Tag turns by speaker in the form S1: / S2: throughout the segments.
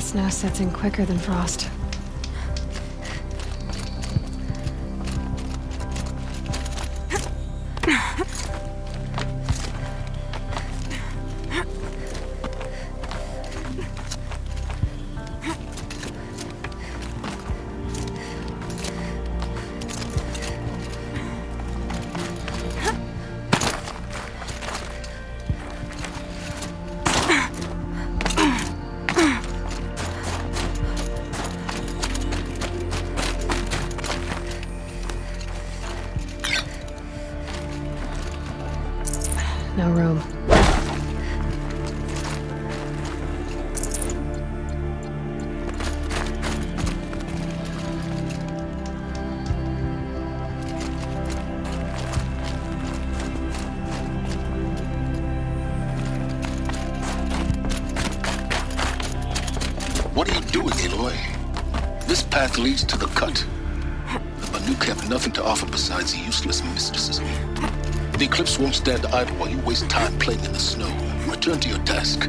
S1: Snow sets in quicker than frost. No room.
S2: What are you doing, Aloy? This path leads to the cut. The Banuk have nothing to offer besides useless mysticism. The Eclipse won't stand idle while you waste time playing in the snow. Return to your task.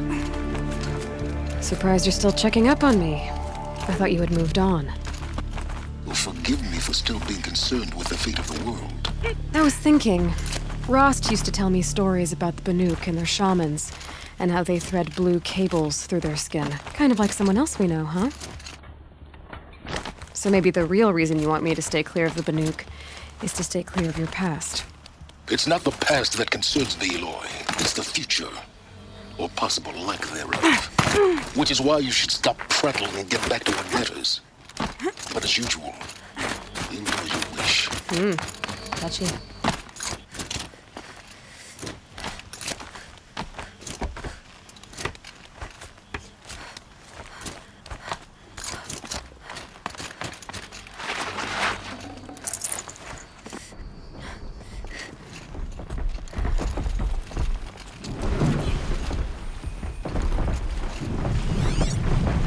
S1: Surprised you're still checking up on me. I thought you had moved on.
S2: Well, forgive me for still being concerned with the fate of the world.
S1: I was thinking, Rost used to tell me stories about the Banuk and their shamans, and how they thread blue cables through their skin. Kind of like someone else we know, huh? So maybe the real reason you want me to stay clear of the Banuk is to stay clear of your past.
S2: It's not the past that concerns me, Aloy. It's the future. Or possible lack thereof. Which is why you should stop prattling and get back to what matters. But as usual, you do as you wish.
S1: Touchy.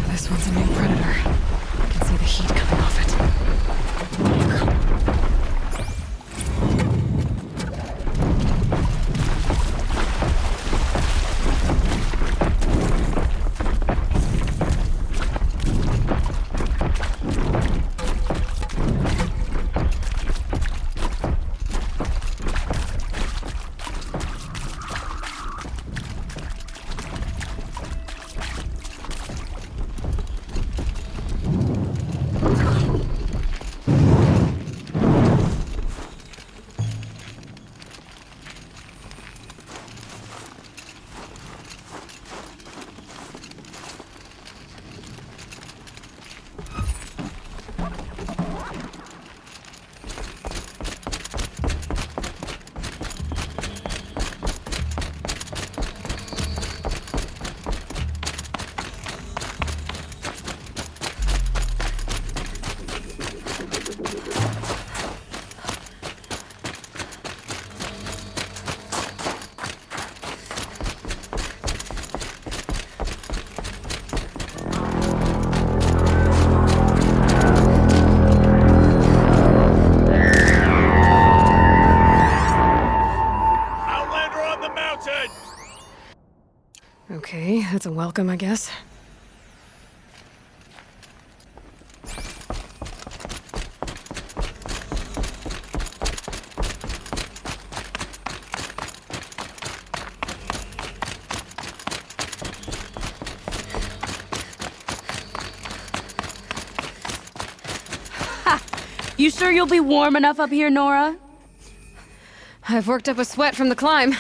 S1: This one's a new predator. I can see the heat coming off it. Okay, that's a welcome, I guess.
S3: You sure you'll be warm enough up here, Nora?
S1: I've worked up a sweat from the climb.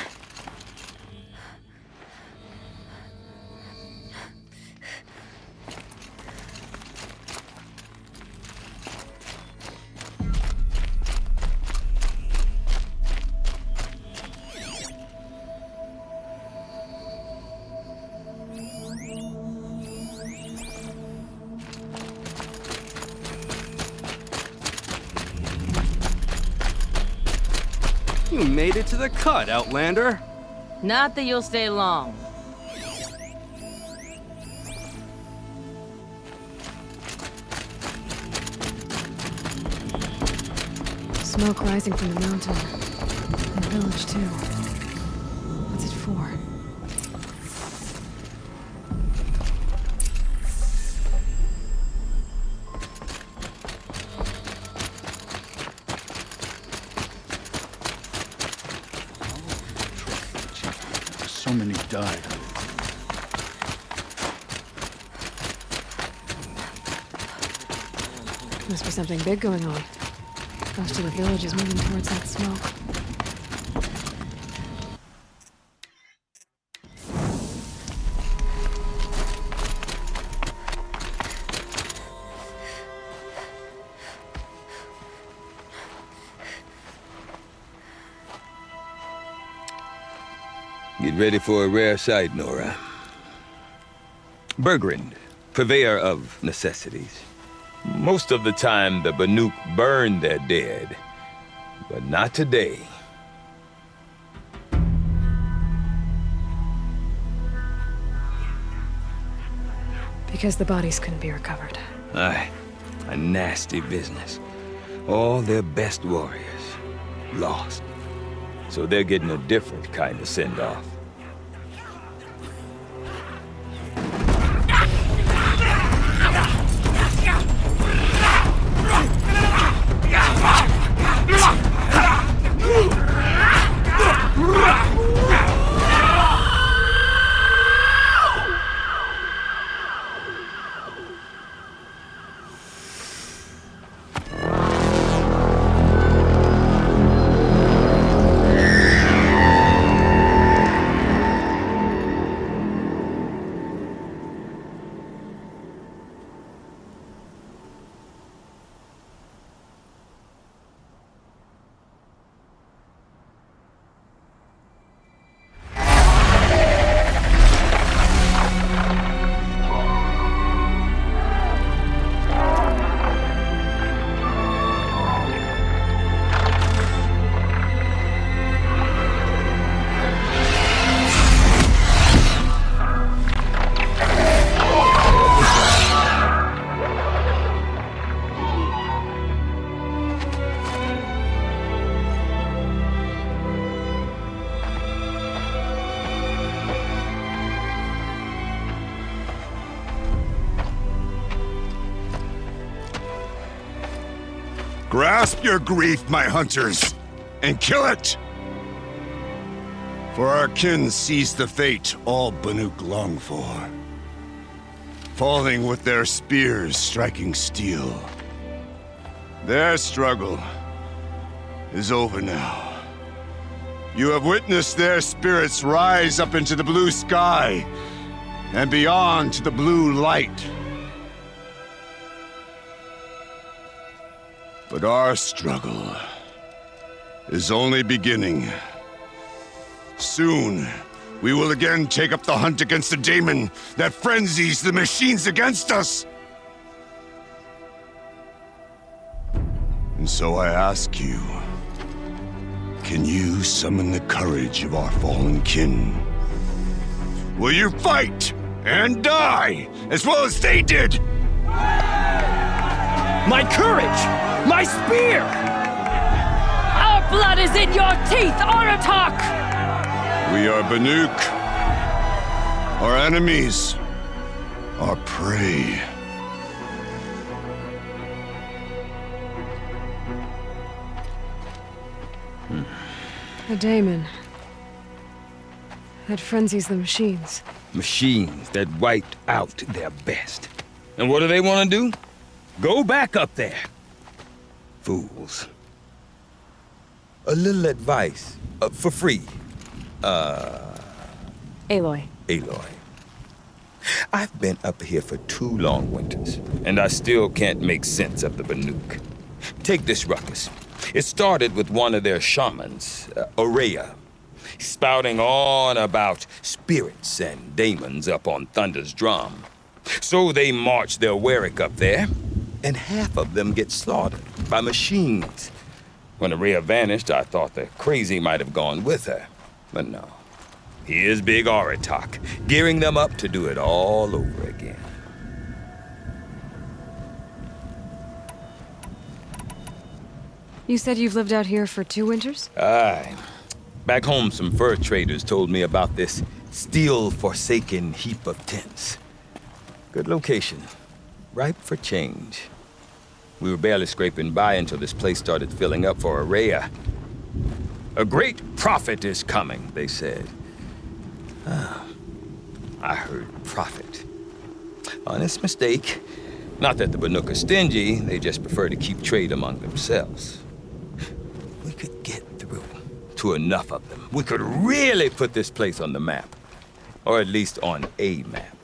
S4: You made it to the cut, Outlander.
S3: Not that you'll stay long.
S1: Smoke rising from the mountain. And the village, too. What's it for?
S2: died.
S1: Must be something big going on. Most of the village is moving towards that smoke.
S5: Get ready for a rare sight, Nora. Bergrand, purveyor of necessities. Most of the time, the Banuk burn their dead, but not today.
S1: Because the bodies couldn't be recovered.
S5: Aye, a nasty business. All their best warriors lost. So they're getting a different kind of send-off.
S6: Grasp your grief, my hunters, and kill it! For our kin sees the fate all Banuk long for. Falling with their spears striking steel. Their struggle is over now. You have witnessed their spirits rise up into the blue sky, and beyond to the blue light. But our struggle is only beginning. Soon, we will again take up the hunt against the daemon that frenzies the machines against us. And so I ask you, can you summon the courage of our fallen kin? Will you fight and die as well as they did?
S7: My courage! My spear!
S3: Our blood is in your teeth, Aratak!
S6: We are Banuk. Our enemies are prey.
S1: A daemon. That frenzies the machines.
S5: Machines that wiped out their best. And what do they want to do? Go back up there. Fools. A little advice, for free.
S1: Aloy.
S5: Aloy. I've been up here for 2 long winters, and I still can't make sense of the Banuk. Take this ruckus. It started with one of their shamans, Aurea, spouting on about spirits and daemons up on Thunder's drum. So they march their Warwick up there, and half of them get slaughtered by machines. When Aurea vanished, I thought the crazy might have gone with her, but no. Here's Big Aratak, gearing them up to do it all over again.
S1: You said you've lived out here for 2 winters?
S5: Aye. Back home, some fur traders told me about this steel-forsaken heap of tents. Good location. Ripe for change. We were barely scraping by until this place started filling up for Aurea. A great prophet is coming, they said. Ah, I heard profit. Honest mistake. Not that the Banuk are stingy, they just prefer to keep trade among themselves. We could get through to enough of them. We could really put this place on the map. Or at least on a map.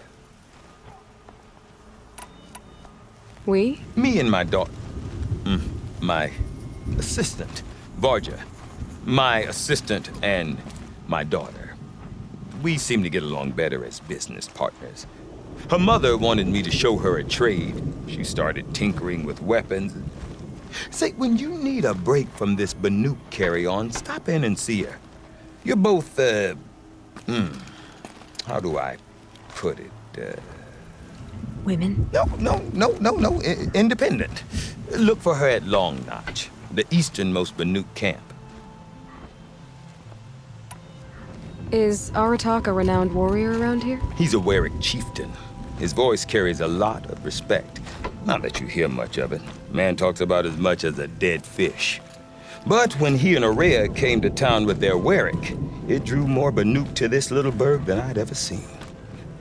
S1: We?
S5: Me and my daughter. My assistant, Varja. My assistant and my daughter. We seem to get along better as business partners. Her mother wanted me to show her a trade. She started tinkering with weapons. Say, when you need a break from this Banuk carry-on, stop in and see her. You're both, how do I put it?
S1: Women?
S5: No. Independent. Look for her at Long Notch, the easternmost Banuk camp.
S1: Is Aratak a renowned warrior around here?
S5: He's a Werik chieftain. His voice carries a lot of respect. Not that you hear much of it. Man talks about as much as a dead fish. But when he and Aurea came to town with their Werik, it drew more Banuk to this little burg than I'd ever seen.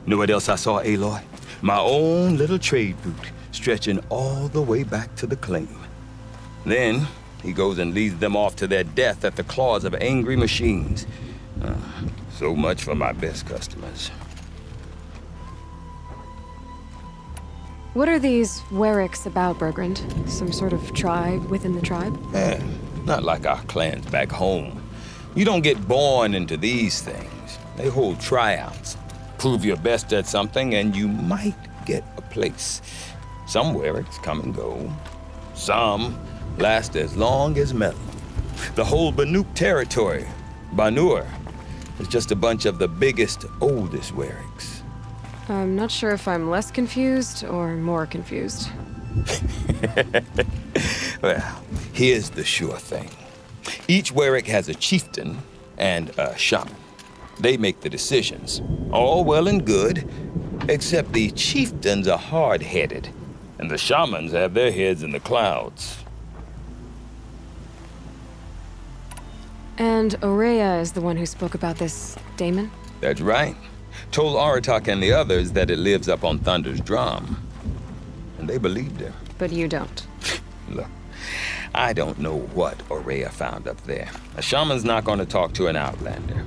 S5: Know what else I saw, Aloy? My own little trade route, stretching all the way back to the claim. Then, he goes and leads them off to their death at the claws of angry machines. So much for my best customers.
S1: What are these Weriks about, Bergrand? Some sort of tribe within the tribe?
S5: Not like our clans back home. You don't get born into these things. They hold tryouts. Prove your best at something and you might get a place. Some Weriks come and go. Some last as long as metal. The whole Banuk territory, Banur, is just a bunch of the biggest, oldest Weriks.
S1: I'm not sure if I'm less confused or more confused.
S5: Well, here's the sure thing. Each Werik has a chieftain and a shaman. They make the decisions. All well and good, except the chieftains are hard-headed, and the shamans have their heads in the clouds.
S1: And Aurea is the one who spoke about this daemon?
S5: That's right. Told Aratak and the others that it lives up on Thunder's drum. And they believed her.
S1: But you don't.
S5: Look, I don't know what Aurea found up there. A shaman's not going to talk to an outlander.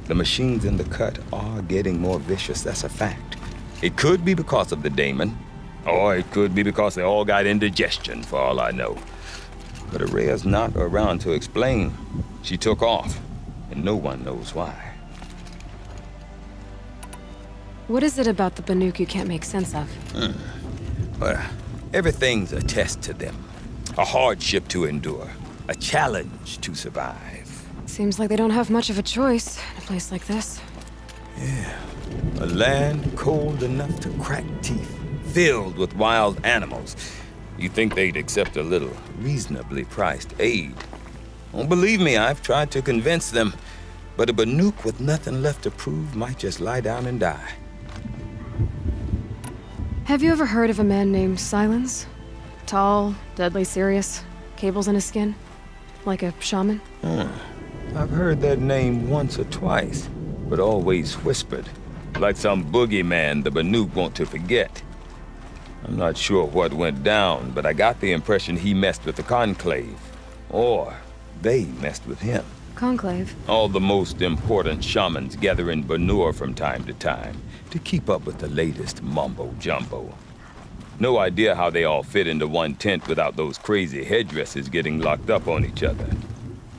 S5: The machines in the cut are getting more vicious, that's a fact. It could be because of the daemon, or it could be because they all got indigestion, for all I know. But Aurea's not around to explain. She took off, and no one knows why.
S1: What is it about the Banuk you can't make sense of?
S5: Well, everything's a test to them. A hardship to endure. A challenge to survive.
S1: Seems like they don't have much of a choice in a place like this.
S5: Yeah. A land cold enough to crack teeth. Filled with wild animals. You'd think they'd accept a little reasonably priced aid. Don't believe me, I've tried to convince them. But a Banuk with nothing left to prove might just lie down and die.
S1: Have you ever heard of a man named Silence? Tall, deadly serious, cables in his skin? Like a shaman?
S5: I've heard that name once or twice, but always whispered. Like some boogeyman the Banuk want to forget. I'm not sure what went down, but I got the impression he messed with the Conclave. Or they messed with him.
S1: Conclave?
S5: All the most important shamans gather in Banur from time to time to keep up with the latest mumbo-jumbo. No idea how they all fit into one tent without those crazy headdresses getting locked up on each other.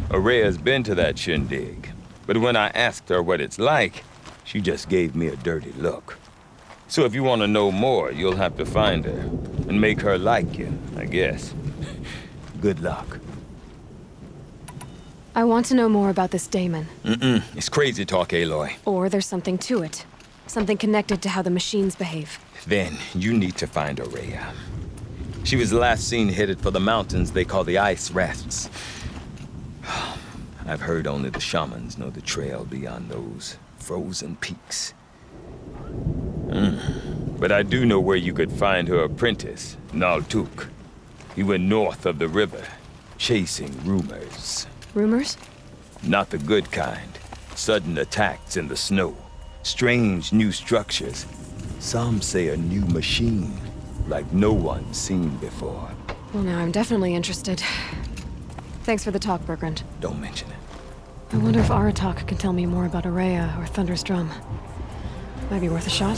S5: Aurea's been to that shindig, but when I asked her what it's like, she just gave me a dirty look. So if you want to know more, you'll have to find her and make her like you, I guess. Good luck.
S1: I want to know more about this daemon.
S5: It's crazy talk, Aloy.
S1: Or there's something to it. Something connected to how the machines behave.
S5: Then you need to find Aurea. She was last seen headed for the mountains they call the Ice Rafts. I've heard only the shamans know the trail beyond those frozen peaks. But I do know where you could find her apprentice, Naltuk. He went north of the river, chasing rumors.
S1: Rumors?
S5: Not the good kind. Sudden attacks in the snow. Strange new structures. Some say a new machine, like no one's seen before.
S1: Well, now I'm definitely interested. Thanks for the talk, Bergrand.
S5: Don't mention it.
S1: I wonder if Aratak can tell me more about Araya or Thunder's Drum. Might be worth a shot.